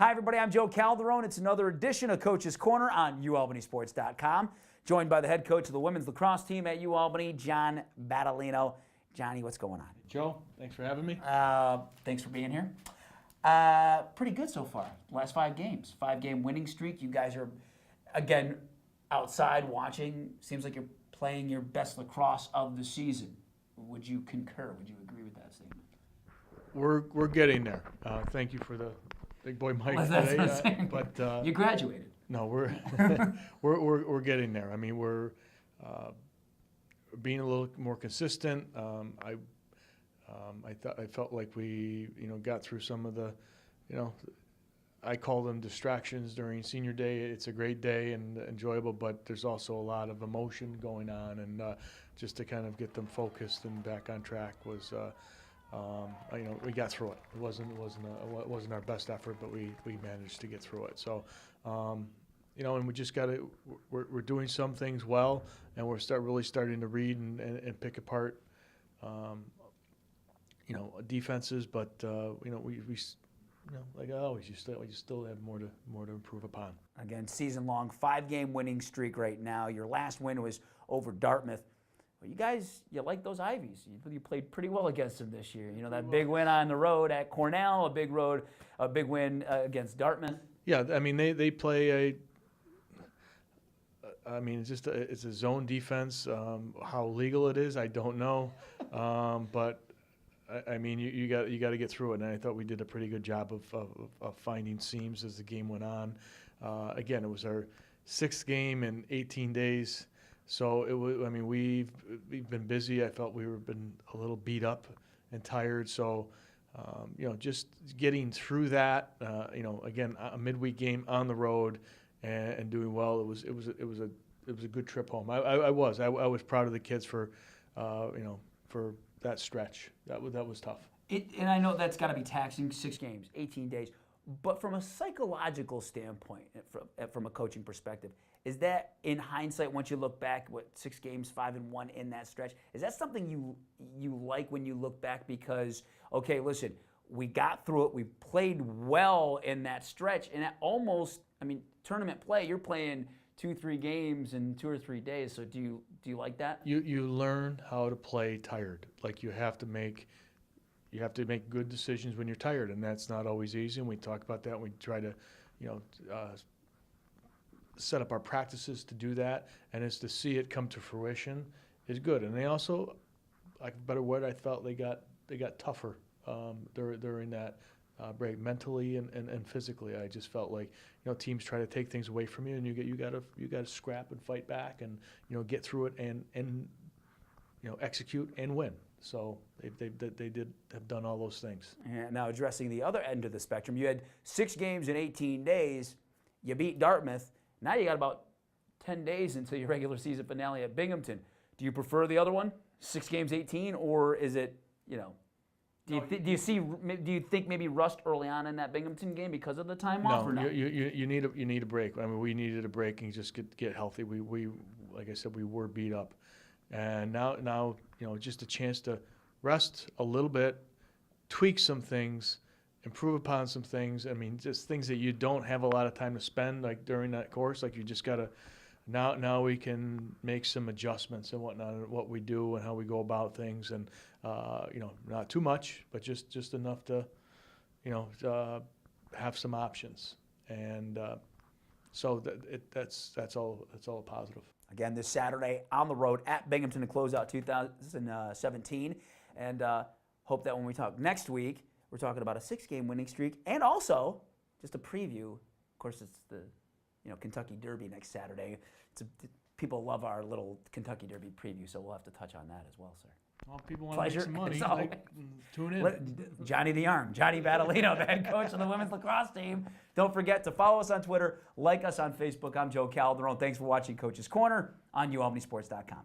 Hi, everybody. I'm Joe Calderone. It's another edition of Coach's Corner on UAlbanySports.com. Joined by the head coach of the women's lacrosse team at UAlbany, John Battolino. Johnny, what's going on? Joe, thanks for having me. Thanks for being here. Pretty good so far. Last 5 games. 5-game winning streak. You guys are, again, outside watching. Seems like you're playing your best lacrosse of the season. Would you concur? Would you agree with that statement? We're getting there. Thank you for the big boy mic today. But you graduated. No, we're we're getting there. I mean, we're being a little more consistent. I felt like we got through some of the I call them distractions during senior day. It's a great day and enjoyable, but there's also a lot of emotion going on, and just to kind of get them focused and back on track was. We got through it. It wasn't our best effort, but we managed to get through it. So, and we just got to. We're doing some things well, and we're really starting to read and pick apart, defenses. But we like always, you still have more to improve upon. Again, season-long 5-game winning streak right now. Your last win was over Dartmouth. Well, you guys, you like those Ivies. You played pretty well against them this year. That big win on the road at Cornell, a big win against Dartmouth. Yeah, I mean they play it's a zone defense. How legal it is, I don't know, but I mean you got to get through it. And I thought we did a pretty good job of finding seams as the game went on. Again, it was our 6th game in 18 days. So it was. I mean, we've been busy. I felt been a little beat up and tired. So, just getting through that. Again, a midweek game on the road and doing well. It was a good trip home. I was proud of the kids for that stretch. That was tough. And I know that's got to be taxing. 6 games, 18 days. But from a psychological standpoint, from a coaching perspective, is that, in hindsight, once you look back, 6 games, 5-1 in that stretch, is that something you like when you look back? Because, okay, listen, we got through it, we played well in that stretch, and almost, tournament play, you're playing 2-3 games in 2 or 3 days. So do you like that? You learn how to play tired. Like you have to make good decisions when you're tired, and that's not always easy. And we talk about that. We try to, set up our practices to do that, and it's to see it come to fruition is good. And they also, like a better word, I felt they got tougher during that break, mentally and physically. I just felt like teams try to take things away from you, and you got to scrap and fight back and get through it and execute and win. So they have done all those things. And now addressing the other end of the spectrum, you had 6 games in 18 days. You beat Dartmouth. Now you got about 10 days until your regular season finale at Binghamton. Do you prefer the other one, 6 games, 18, or is it, do you think maybe rust early on in that Binghamton game because of the time off? Or no? You need a break. I mean, we needed a break and just get healthy. We like I said, we were beat up, and now just a chance to rest a little bit, tweak some things, improve upon some things. I mean, just things that you don't have a lot of time to spend like during that course. Like you just gotta. Now we can make some adjustments and whatnot, and what we do and how we go about things, and not too much, but just enough to, have some options. And so that's all a positive. Again, this Saturday on the road at Binghamton to close out 2017, and hope that when we talk next week, we're talking about a 6-game winning streak, and also just a preview. Of course, it's the Kentucky Derby next Saturday. People love our little Kentucky Derby preview, so we'll have to touch on that as well, sir. Well, people want to make some money. Tune in. Johnny the Arm, Johnny Battolino, the head coach of the women's lacrosse team. Don't forget to follow us on Twitter, like us on Facebook. I'm Joe Calderone. Thanks for watching Coach's Corner on UAlbanySports.com.